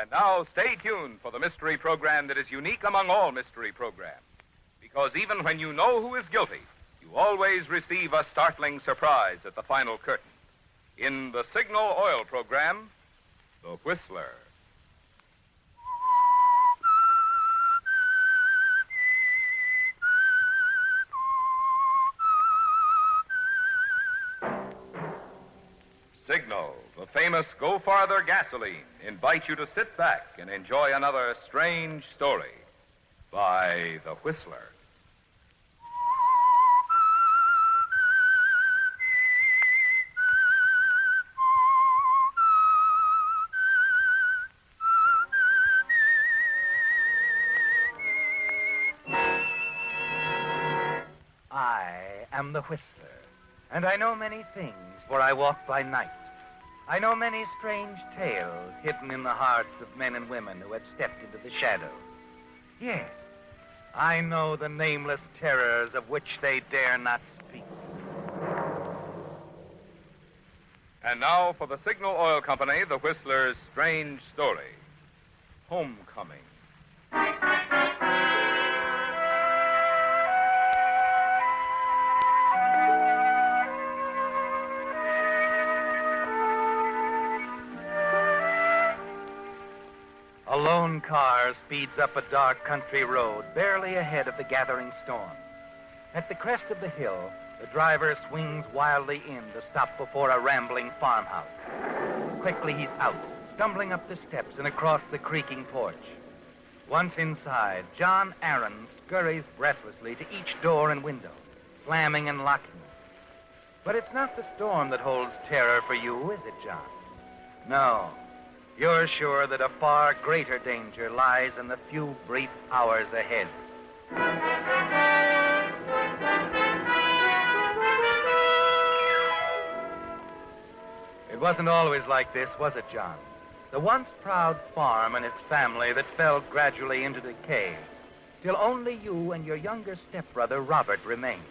And now, stay tuned for the mystery program that is unique among all mystery programs. Because even when you know who is guilty, you always receive a startling surprise at the final curtain. In the Signal Oil program, The Whistler. Signal, the famous Go Farther gasoline, invites you to sit back and enjoy another strange story by The Whistler. I am the Whistler, and I know many things, for I walk by night. I know many strange tales hidden in the hearts of men and women who have stepped into the shadows. Yes, I know the nameless terrors of which they dare not speak. And now for the Signal Oil Company, The Whistler's strange story, Homecoming. A lone car speeds up a dark country road, barely ahead of the gathering storm. At the crest of the hill, the driver swings wildly in to stop before a rambling farmhouse. Quickly he's out, stumbling up the steps and across the creaking porch. Once inside, John Aaron scurries breathlessly to each door and window, slamming and locking them. But it's not the storm that holds terror for you, is it, John? No. You're sure that a far greater danger lies in the few brief hours ahead. It wasn't always like this, was it, John? The once proud farm and its family that fell gradually into decay, till only you and your younger stepbrother, Robert, remained.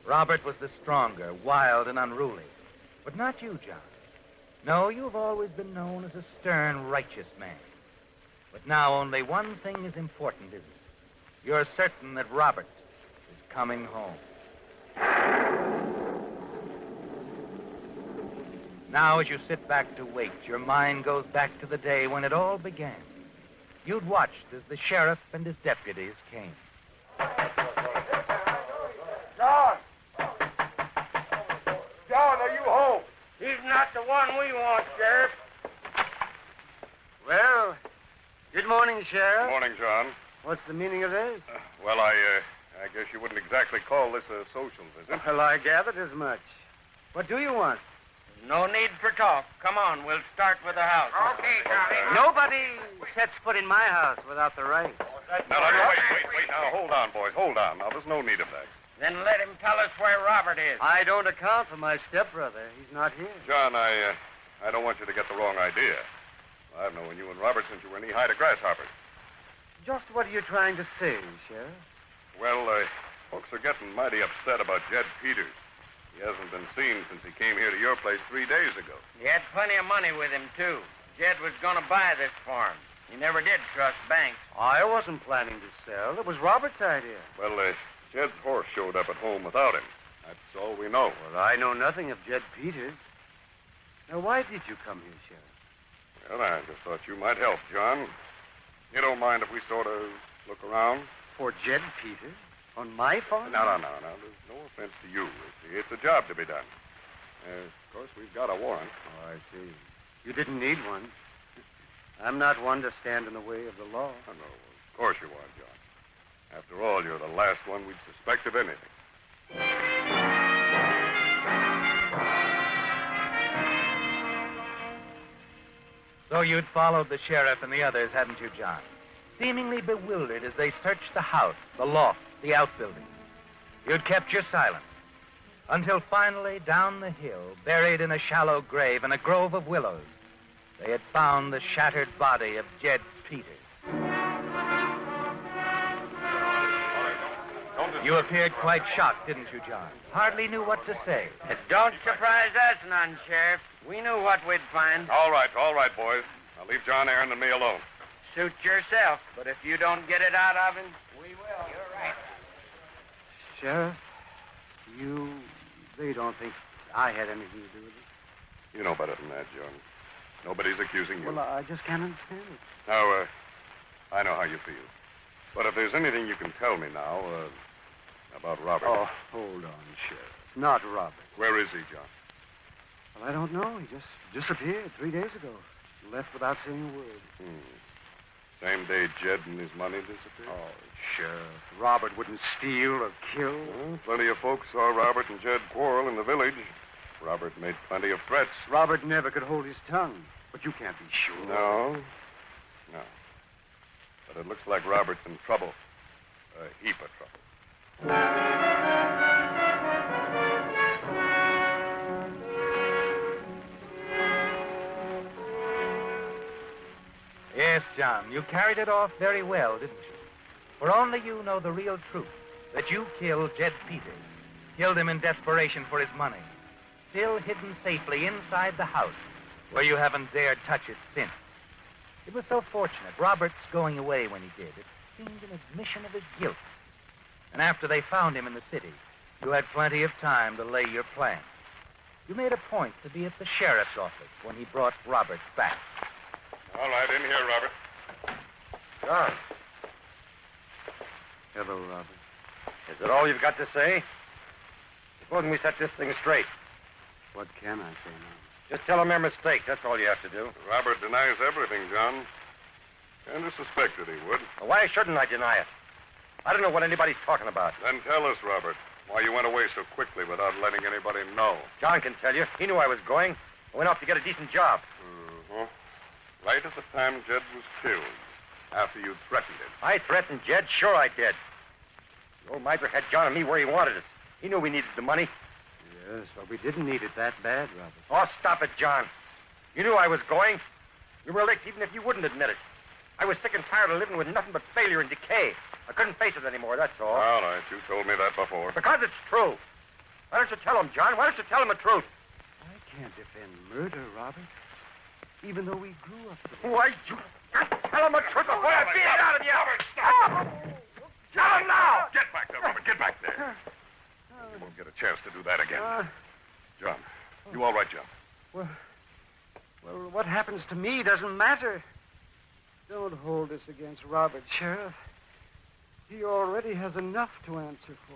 Robert was the stronger, wild, and unruly. But not you, John. No, you've always been known as a stern, righteous man. But now only one thing is important, isn't it? You're certain that Robert is coming home. Now, as you sit back to wait, your mind goes back to the day when it all began. You'd watched as the sheriff and his deputies came. John! John, are you home? He's not the one we want, Sheriff. Well, good morning, Sheriff. Good morning, John. What's the meaning of this? Well, I guess you wouldn't exactly call this a social visit. Well, I gathered as much. What do you want? No need for talk. Come on, we'll start with the house. Okay, Johnny. Nobody sets foot in my house without the right. Now, wait. Now, hold on, boys. Hold on. Now, there's no need of that. Then let him tell us where Robert is. I don't account for my stepbrother. He's not here. John, I don't want you to get the wrong idea. I've known you and Robert since you were knee-high to grasshoppers. Just what are you trying to say, Sheriff? Well, folks are getting mighty upset about Jed Peters. He hasn't been seen since he came here to your place 3 days ago. He had plenty of money with him, too. Jed was going to buy this farm. He never did trust banks. I wasn't planning to sell. It was Robert's idea. Well, Jed's horse showed up at home without him. That's all we know. Well, I know nothing of Jed Peters. Now, why did you come here, Sheriff? Well, I just thought you might help, John. You don't mind if we sort of look around? For Jed Peters? On my farm? No. There's no offense to you. It's a job to be done. Of course, we've got a warrant. Oh, I see. You didn't need one. I'm not one to stand in the way of the law. Oh, no, of course you are, John. After all, you're the last one we'd suspect of anything. So you'd followed the sheriff and the others, hadn't you, John? Seemingly bewildered as they searched the house, the loft, the outbuildings. You'd kept your silence. Until finally, down the hill, buried in a shallow grave in a grove of willows, they had found the shattered body of Jed Peters. You appeared quite shocked, didn't you, John? Hardly knew what to say. Don't surprise us none, Sheriff. We knew what we'd find. All right, boys. Now leave John Aaron and me alone. Suit yourself, but if you don't get it out of him, we will. You're right. Sheriff, they don't think I had anything to do with it. You know better than that, John. Nobody's accusing you. Well, I just can't understand it. Now, I know how you feel. But if there's anything you can tell me now, about Robert. Oh, hold on, Sheriff. Not Robert. Where is he, John? Well, I don't know. He just disappeared 3 days ago. Left without saying a word. Same day Jed and his money disappeared? Oh, Sheriff. Robert wouldn't steal or kill. Well, plenty of folks saw Robert and Jed quarrel in the village. Robert made plenty of threats. Robert never could hold his tongue. But you can't be sure. No. But it looks like Robert's in trouble. A heap of trouble. Yes, John, you carried it off very well, didn't you? For only you know the real truth, that you killed Jed Peters. Killed him in desperation for his money. Still hidden safely inside the house, where you haven't dared touch it since. It was so fortunate, Robert's going away when he did. It seemed an admission of his guilt. And after they found him in the city, you had plenty of time to lay your plans. You made a point to be at the sheriff's office when he brought Robert back. All right, in here, Robert. John, Hello, Robert. is it all you've got to say? Supposing we set this thing straight. What can I say now? Just tell them their mistake. That's all you have to do. Robert denies everything, John. Kind of suspected he would. Well, why shouldn't I deny it? I don't know what anybody's talking about. Then tell us, Robert, why you went away so quickly without letting anybody know. John can tell you. He knew I was going. I went off to get a decent job. Uh-huh. Right at the time Jed was killed, after you threatened him. I threatened Jed. Sure I did. The old miser had John and me where he wanted us. He knew we needed the money. Yes, but we didn't need it that bad, Robert. Oh, stop it, John. You knew I was going. You were licked even if you wouldn't admit it. I was sick and tired of living with nothing but failure and decay. I couldn't face it anymore, that's all. All right, you told me that before. Because it's true. Why don't you tell him, John? Why don't you tell him the truth? I can't defend murder, Robert. Even though we grew up together. Why, you tell him the truth before I beat it out of you. Robert, stop. Tell him now. Get back there, Robert. Get back there. You won't get a chance to do that again. John, you all right, John? Well, what happens to me doesn't matter. Don't hold this against Robert, Sheriff. He already has enough to answer for.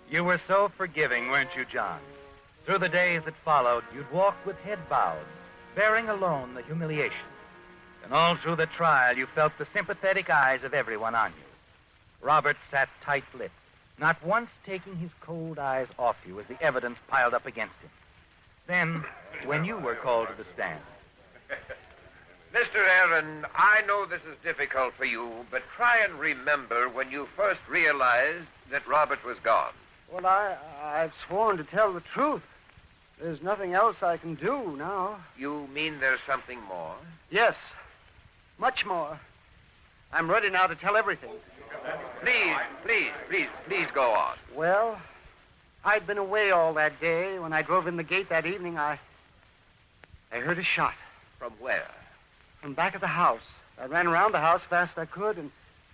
You were so forgiving, weren't you, John? Through the days that followed, you'd walk with head bowed, bearing alone the humiliation. And all through the trial, you felt the sympathetic eyes of everyone on you. Robert sat tight-lipped, not once taking his cold eyes off you as the evidence piled up against him. Then, when you were called to the stand. Mr. Aaron, I know this is difficult for you, but try and remember when you first realized that Robert was gone. Well, I've sworn to tell the truth. There's nothing else I can do now. You mean there's something more? Yes, much more. I'm ready now to tell everything. Please go on. Well, I'd been away all that day. When I drove in the gate that evening, I heard a shot. From where? From back of the house. I ran around the house fast I could and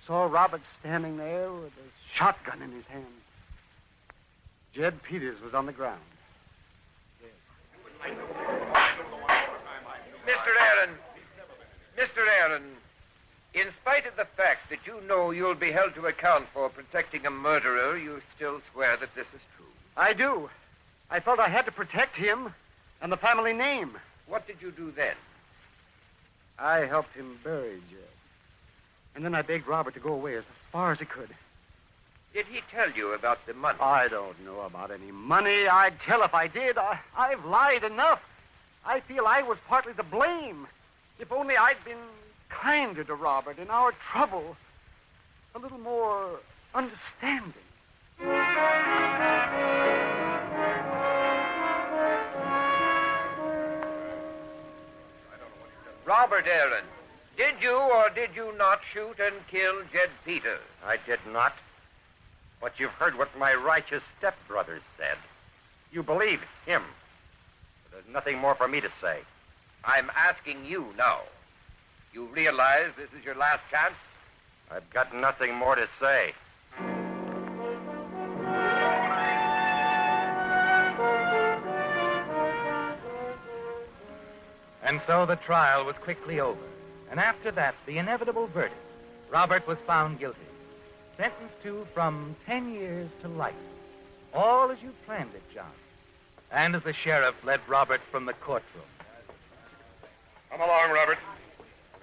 saw Robert standing there with a shotgun in his hand. Jed Peters was on the ground. Mr. Aaron, in spite of the fact that you know you'll be held to account for protecting a murderer, you still swear that this is true. I do. I felt I had to protect him and the family name. What did you do then? I helped him bury Jed. And then I begged Robert to go away as far as he could. Did he tell you about the money? I don't know about any money. I'd tell if I did. I've lied enough. I feel I was partly to blame. If only I'd been kinder to Robert in our trouble. A little more understanding. Robert Aaron, did you or did you not shoot and kill Jed Peters? I did not. But you've heard what my righteous stepbrother said. You believe him. But there's nothing more for me to say. I'm asking you now. You realize this is your last chance? I've got nothing more to say. And so the trial was quickly over. And after that, the inevitable verdict. Robert was found guilty. Sentenced to from 10 years to life. All as you planned it, John. And as the sheriff led Robert from the courtroom. Come along, Robert.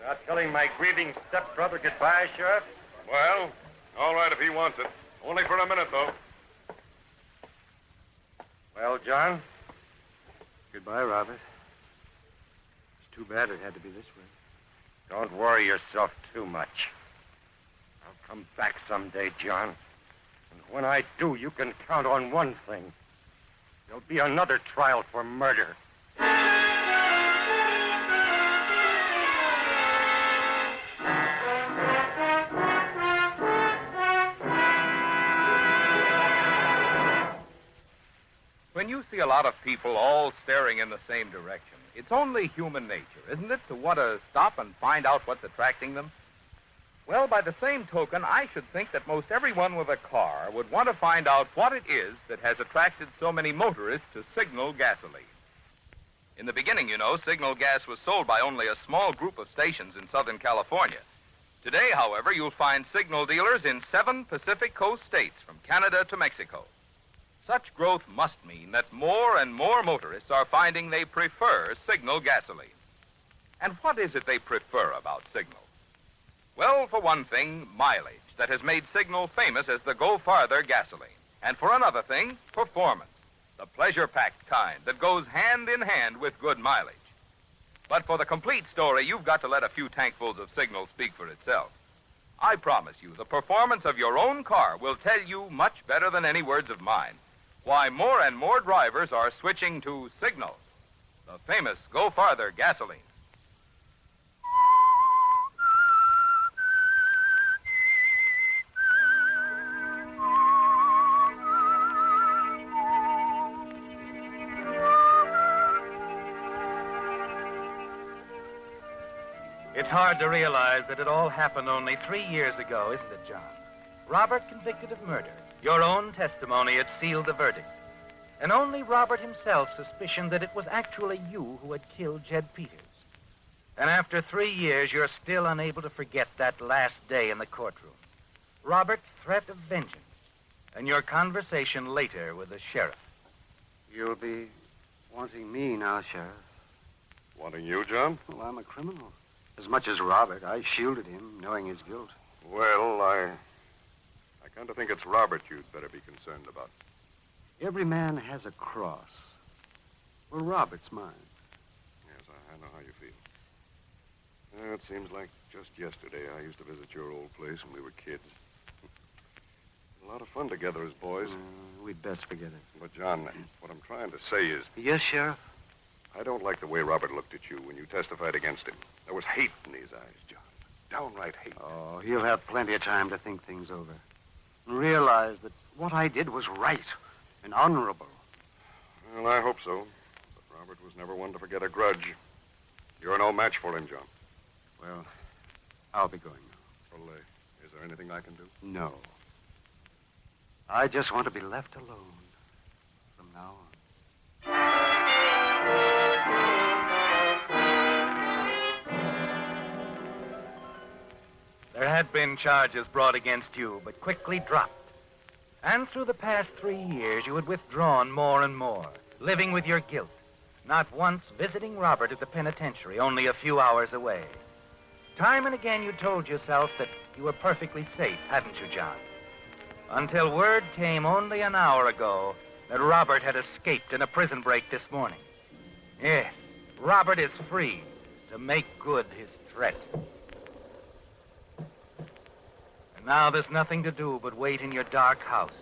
Not telling my grieving stepbrother goodbye, Sheriff? Well, all right if he wants it. Only for a minute, though. Well, John? Goodbye, Robert. It's too bad it had to be this way. Don't worry yourself too much. I'll come back someday, John. And when I do, you can count on one thing. There'll be another trial for murder. When you see a lot of people all staring in the same direction, it's only human nature, isn't it, to want to stop and find out what's attracting them? Well, by the same token, I should think that most everyone with a car would want to find out what it is that has attracted so many motorists to Signal gasoline. In the beginning, you know, Signal gas was sold by only a small group of stations in Southern California. Today, however, you'll find Signal dealers in 7 Pacific Coast states, from Canada to Mexico. Such growth must mean that more and more motorists are finding they prefer Signal gasoline. And what is it they prefer about Signal? Well, for one thing, mileage that has made Signal famous as the Go Farther gasoline. And for another thing, performance, the pleasure-packed kind that goes hand in hand with good mileage. But for the complete story, you've got to let a few tankfuls of Signal speak for itself. I promise you, the performance of your own car will tell you much better than any words of mine why more and more drivers are switching to Signal, the famous Go Farther gasoline. It's hard to realize that it all happened only 3 years ago, isn't it, John? Robert convicted of murder. Your own testimony had sealed the verdict. And only Robert himself suspicioned that it was actually you who had killed Jed Peters. And after 3 years, you're still unable to forget that last day in the courtroom. Robert's threat of vengeance, and your conversation later with the sheriff. You'll be wanting me now, Sheriff. Wanting you, John? Well, I'm a criminal. As much as Robert, I shielded him, knowing his guilt. Well, I kind of think it's Robert you'd better be concerned about. Every man has a cross. Well, Robert's mine. Yes, I know how you feel. It seems like just yesterday I used to visit your old place when we were kids. A lot of fun together as boys. We'd best forget it. But, John, what I'm trying to say is... Yes, Sheriff? I don't like the way Robert looked at you when you testified against him. There was hate in his eyes, John. Downright hate. Oh, he'll have plenty of time to think things over. And realize that what I did was right and honorable. Well, I hope so. But Robert was never one to forget a grudge. You're no match for him, John. Well, I'll be going now. Well, is there anything I can do? No. I just want to be left alone from now on. There had been charges brought against you, but quickly dropped. And through the past 3 years, you had withdrawn more and more, living with your guilt, not once visiting Robert at the penitentiary, only a few hours away. Time and again you told yourself that you were perfectly safe, hadn't you, John? Until word came only an hour ago that Robert had escaped in a prison break this morning. Yes, Robert is free to make good his threat. And now there's nothing to do but wait in your dark house,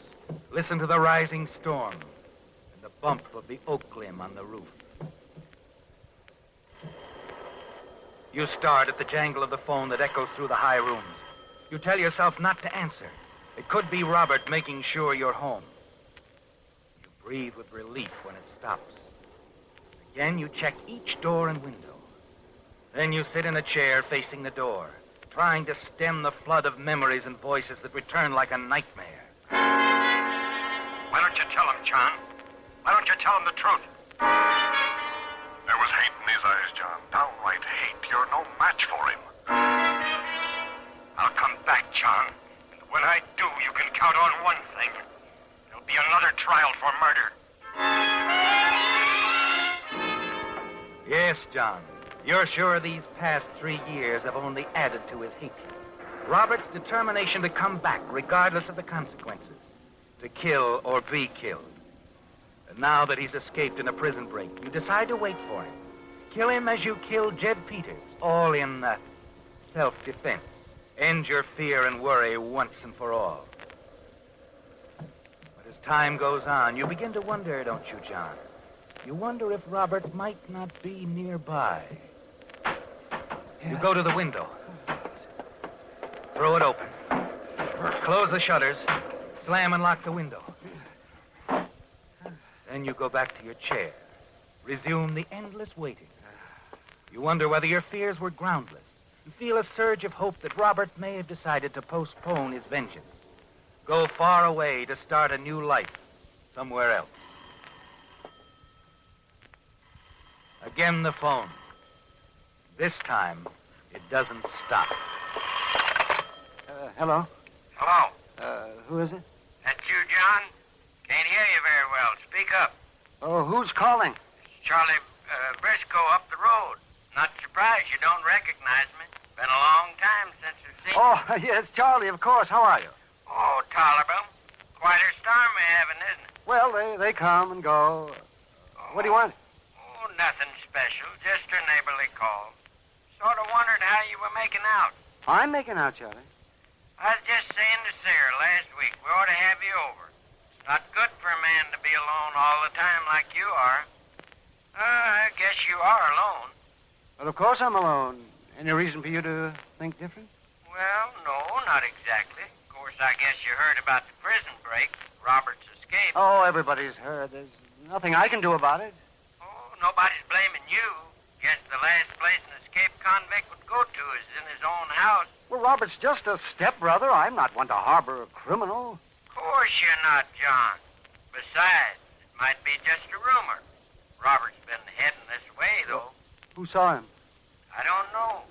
listen to the rising storm and the bump of the oak limb on the roof. You start at the jangle of the phone that echoes through the high rooms. You tell yourself not to answer. It could be Robert making sure you're home. You breathe with relief when it stops. Again, you check each door and window. Then you sit in a chair facing the door, trying to stem the flood of memories and voices that return like a nightmare. Why don't you tell him, John? Why don't you tell him the truth? There was hate in his eyes, John. Downright hate. You're no match for him. I'll come back, John. And when I do, you can count on one thing. There'll be another trial for murder. Yes, John. You're sure these past 3 years have only added to his hatred. Robert's determination to come back, regardless of the consequences. To kill or be killed. And now that he's escaped in a prison break, you decide to wait for him. Kill him as you killed Jed Peters, all in self-defense. End your fear and worry once and for all. But as time goes on, you begin to wonder, don't you, John? You wonder if Robert might not be nearby. You go to the window. Throw it open. Close the shutters. Slam and lock the window. Then you go back to your chair. Resume the endless waiting. You wonder whether your fears were groundless. You feel a surge of hope that Robert may have decided to postpone his vengeance. Go far away to start a new life somewhere else. Again the phone. This time, it doesn't stop. Hello? Hello. Who is it? That you, John? Can't hear you very well. Speak up. Oh, who's calling? It's Charlie Briscoe up the road. Not surprised you don't recognize me. Been a long time since I've seen you. Oh, yes, Charlie, of course. How are you? Oh, tolerable. Quite a storm we're having, isn't it? Well, they come and go. What do you want? Oh, nothing special. Just a neighborly call. Sort of wondered how you were making out. I'm making out, Charlie. I was just saying to Sarah last week, we ought to have you over. It's not good for a man to be alone all the time like you are. I guess you are alone. Well, of course I'm alone. Any reason for you to think different? Well, no, not exactly. Of course, I guess you heard about the prison break, Robert's escape. Oh, everybody's heard. There's nothing I can do about it. Oh, nobody's blaming you. Guess the last place an escaped convict would go to is in his own house. Well, Robert's just a stepbrother. I'm not one to harbor a criminal. Of course you're not, John. Besides, it might be just a rumor. Robert's been heading this way, though. Who saw him? I don't know.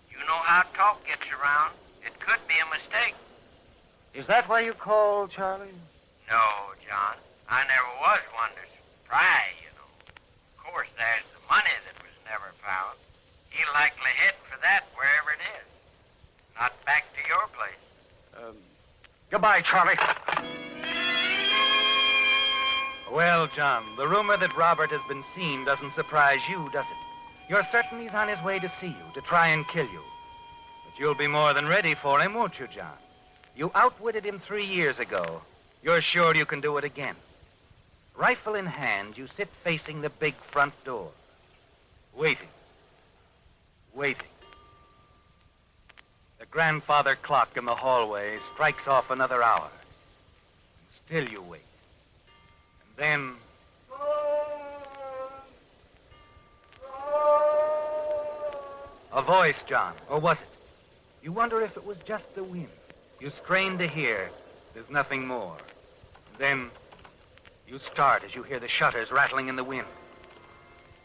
You know how talk gets around. It could be a mistake. Is that why you called, Charlie? No, John. I never was one to pry, you know. Of course, there's the money that was never found. He'll likely head for that wherever it is. Not back to your place. Goodbye, Charlie. Well, John, the rumor that Robert has been seen doesn't surprise you, does it? You're certain he's on his way to see you, to try and kill you. But you'll be more than ready for him, won't you, John? You outwitted him 3 years ago. You're sure you can do it again. Rifle in hand, you sit facing the big front door. Waiting. Waiting. The grandfather clock in the hallway strikes off another hour. And still you wait. And then... a voice, John. Or was it? You wonder if it was just the wind. You strain to hear. There's nothing more. And then you start as you hear the shutters rattling in the wind.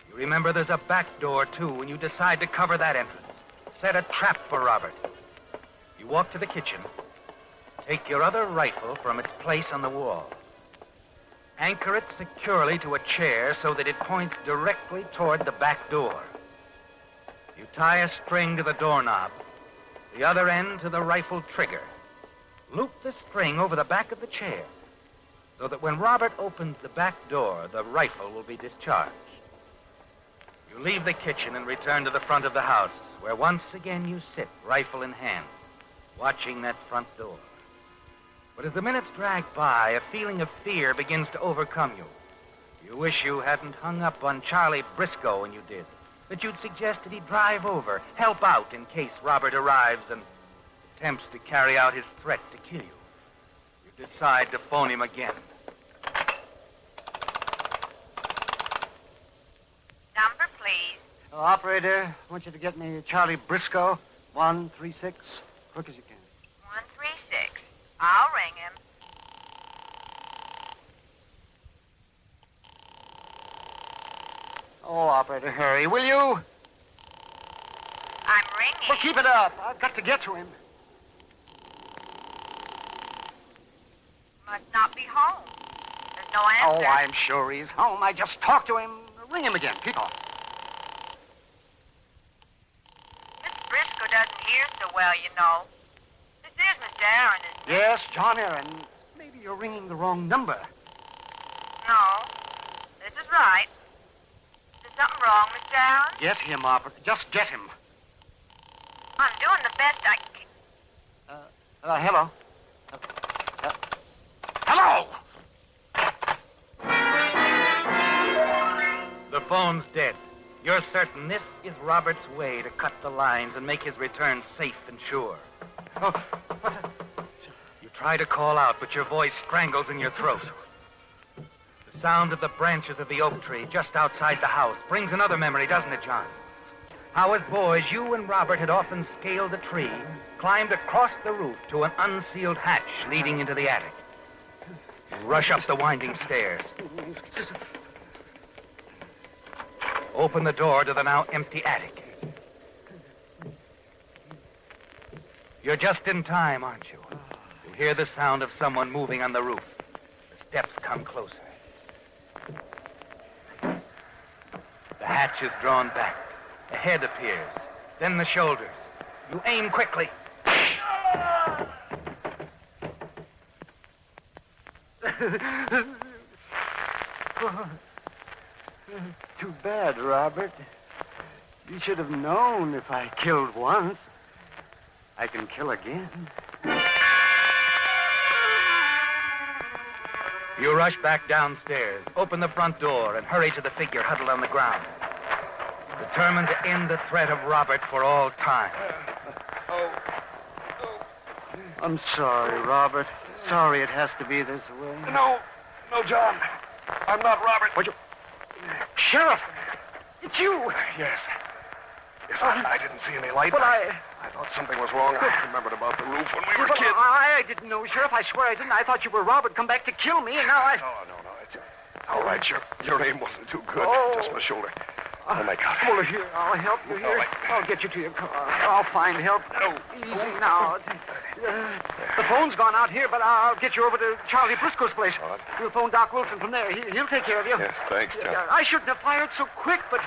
You remember there's a back door, too, and you decide to cover that entrance. Set a trap for Robert. You walk to the kitchen. Take your other rifle from its place on the wall. Anchor it securely to a chair so that it points directly toward the back door. You tie a string to the doorknob, the other end to the rifle trigger. Loop the string over the back of the chair so that when Robert opens the back door, the rifle will be discharged. You leave the kitchen and return to the front of the house, where once again you sit, rifle in hand, watching that front door. But as the minutes drag by, a feeling of fear begins to overcome you. You wish you hadn't hung up on Charlie Briscoe when you did, that you'd suggested he drive over, help out in case Robert arrives and attempts to carry out his threat to kill you. decide to phone him again. Number, please. Operator, I want you to get me Charlie Briscoe, 136, quick as you can. 136. I'll ring him. Oh, operator, hurry, will you? I'm ringing. Well, keep it up. I've got to get to him. Must not be home. There's no Oh, answer. I'm sure he's home. I just talked to him. Ring him again. Keep on. Miss Briscoe doesn't hear so well, you know. This is Mr. Aaron, isn't it? Yes, John Aaron. Maybe you're ringing the wrong number. No. This is right. Is there something wrong, Mr. Aaron? Get him, operator. Just get him. I'm doing the best I can. Hello. Hello! The phone's dead. You're certain this is Robert's way to cut the lines and make his return safe and sure. Oh, what? You try to call out, but your voice strangles in your throat. The sound of the branches of the oak tree just outside the house brings another memory, doesn't it, John? How as boys, you and Robert had often scaled a tree, climbed across the roof to an unsealed hatch leading into the attic. You rush up the winding stairs. Open the door to the now empty attic. You're just in time, aren't you? You hear the sound of someone moving on the roof. The steps come closer. The hatch is drawn back. The head appears. Then the shoulders. You aim quickly. Too bad, Robert. You should have known if I killed once, I can kill again. You rush back downstairs, open the front door, and hurry to the figure huddled on the ground. Determined to end the threat of Robert for all time. I'm sorry, Robert. Sorry it has to be this way. No, John. I'm not Robert. What you... Sheriff! It's you! Yes. I didn't see any light. But I thought something was wrong. I remembered about the roof when we were But kids. I didn't know, Sheriff. I swear I didn't. I thought you were Robert come back to kill me, and now I... No. It's all right, your aim wasn't too good. Oh. Just my shoulder. I'll make out. Well, here, I'll help you here. All right. I'll get you to your car. I'll find help. No. Easy now. The phone's gone out here, but I'll get you over to Charlie Briscoe's place. All right. We'll phone Doc Wilson from there. He'll take care of you. Yes, thanks, John. I shouldn't have fired so quick, but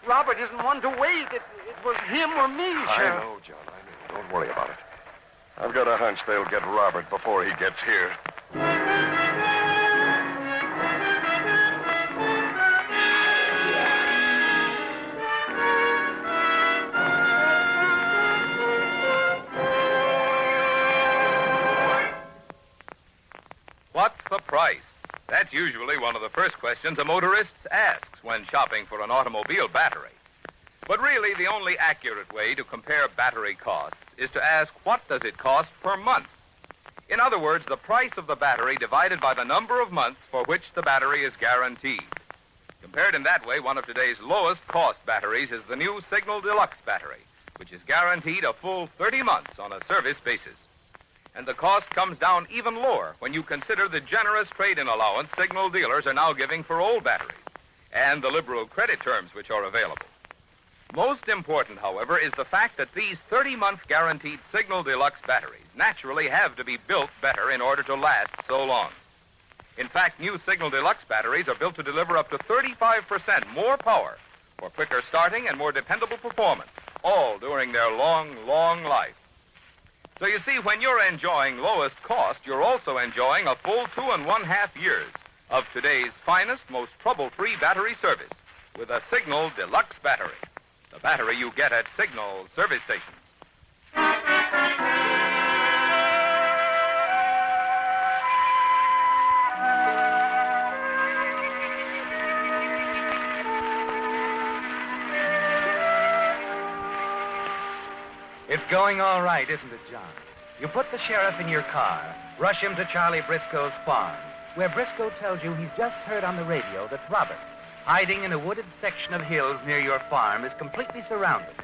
Robert isn't one to wait. It was him or me, Sheriff. I know, John. I know. Don't worry about it. I've got a hunch they'll get Robert before he gets here. What's the price? That's usually one of the first questions a motorist asks when shopping for an automobile battery. But really, the only accurate way to compare battery costs is to ask, what does it cost per month? In other words, the price of the battery divided by the number of months for which the battery is guaranteed. Compared in that way, one of today's lowest cost batteries is the new Signal Deluxe battery, which is guaranteed a full 30 months on a service basis. And the cost comes down even lower when you consider the generous trade-in allowance Signal dealers are now giving for old batteries, and the liberal credit terms which are available. Most important, however, is the fact that these 30-month guaranteed Signal Deluxe batteries naturally have to be built better in order to last so long. In fact, new Signal Deluxe batteries are built to deliver up to 35% more power for quicker starting and more dependable performance, all during their long, long life. So you see, when you're enjoying lowest cost, you're also enjoying a full 2.5 years of today's finest, most trouble-free battery service with a Signal Deluxe battery. The battery you get at Signal service stations. It's going all right, isn't it, John? You put the sheriff in your car, rush him to Charlie Briscoe's farm, where Briscoe tells you he's just heard on the radio that Robert, hiding in a wooded section of hills near your farm, is completely surrounded.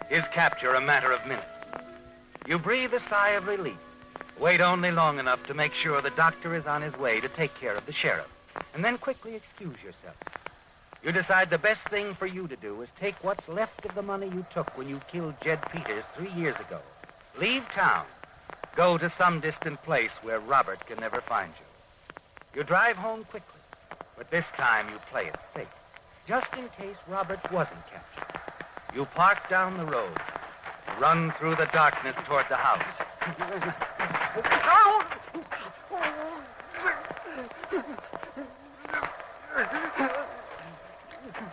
His capture a matter of minutes. You breathe a sigh of relief. Wait only long enough to make sure the doctor is on his way to take care of the sheriff, and then quickly excuse yourself. You decide the best thing for you to do is take what's left of the money you took when you killed Jed Peters 3 years ago. Leave town. Go to some distant place where Robert can never find you. You drive home quickly, but this time you play it safe, just in case Robert wasn't captured. You park down the road, run through the darkness toward the house.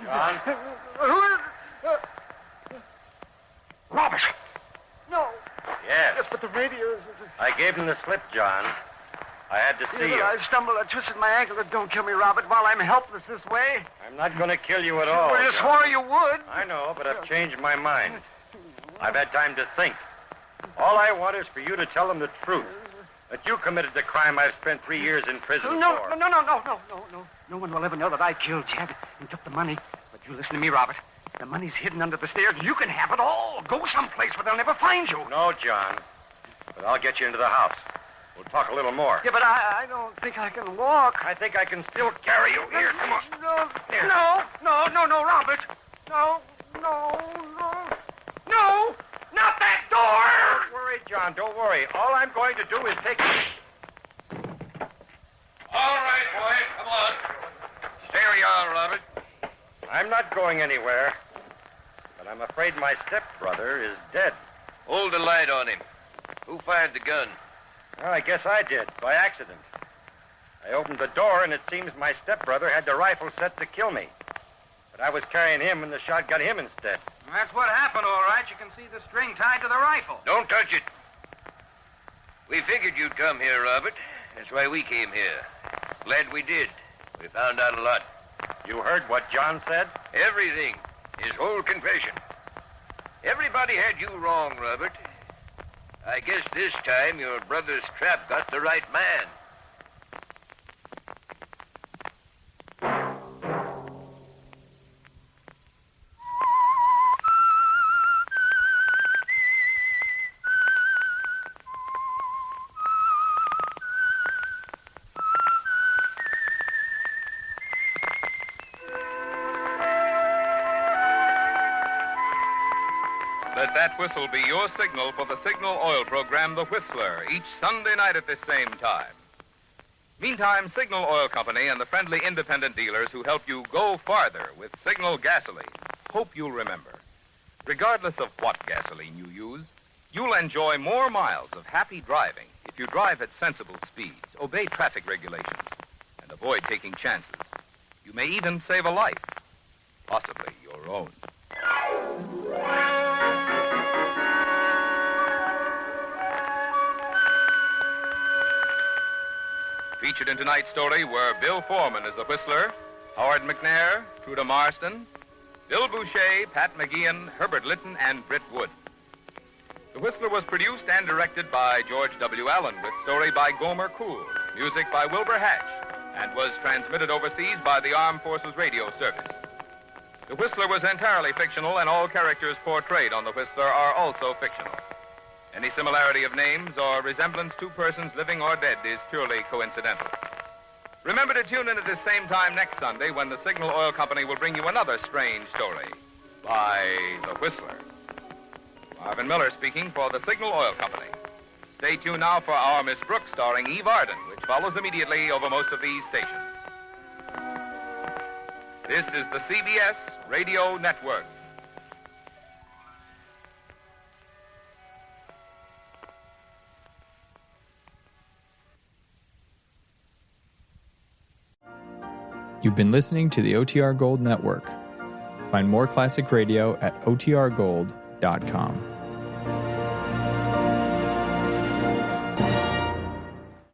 John? Robert! No. Yes. Yes, but the radio is... I gave him the slip, John. I had to see you. I stumbled, I twisted my ankle. Don't kill me, Robert, while I'm helpless this way. I'm not going to kill you at all. Well, you John. swore you would. I know, but I've changed my mind. I've had time to think. All I want is for you to tell them the truth. That you committed the crime I've spent 3 years in prison No. for. No one will ever know that I killed Jed and took the money. But you listen to me, Robert. The money's hidden under the stairs, and you can have it all. Go someplace where they'll never find you. No, John. But I'll get you into the house. We'll talk a little more. Yeah, but I don't think I can walk. I think I can still carry you. Here, come on. Here. No, Robert. No. Not that door! Don't worry, John. Don't worry. All I'm going to do is take you. All right, boy. Come on. Stay where you are, Robert. I'm not going anywhere. But I'm afraid my stepbrother is dead. Hold the light on him. Who fired the gun? Well, I guess I did, by accident. I opened the door, and it seems my stepbrother had the rifle set to kill me. But I was carrying him, and the shot got him instead. That's what happened, all right. You can see the string tied to the rifle. Don't touch it. We figured you'd come here, Robert. That's why we came here. Glad we did. We found out a lot. You heard what John said? Everything. His whole confession. Everybody had you wrong, Robert. I guess this time your brother's trap got the right man. Let that whistle be your signal for the Signal Oil program, The Whistler, each Sunday night at this same time. Meantime, Signal Oil Company and the friendly independent dealers who help you go farther with Signal gasoline hope you'll remember. Regardless of what gasoline you use, you'll enjoy more miles of happy driving if you drive at sensible speeds, obey traffic regulations, and avoid taking chances. You may even save a life, possibly your own. Featured in tonight's story were Bill Foreman as the Whistler, Howard McNair, Truda Marston, Bill Boucher, Pat McGeehan, Herbert Litton, and Britt Wood. The Whistler was produced and directed by George W. Allen, with story by Gomer Cool, music by Wilbur Hatch, and was transmitted overseas by the Armed Forces Radio Service. The Whistler was entirely fictional, and all characters portrayed on The Whistler are also fictional. Any similarity of names or resemblance to persons living or dead is purely coincidental. Remember to tune in at this same time next Sunday when the Signal Oil Company will bring you another strange story by The Whistler. Marvin Miller speaking for the Signal Oil Company. Stay tuned now for Our Miss Brooks, starring Eve Arden, which follows immediately over most of these stations. This is the CBS Radio Network. You've been listening to the OTR Gold Network. Find more classic radio at otrgold.com.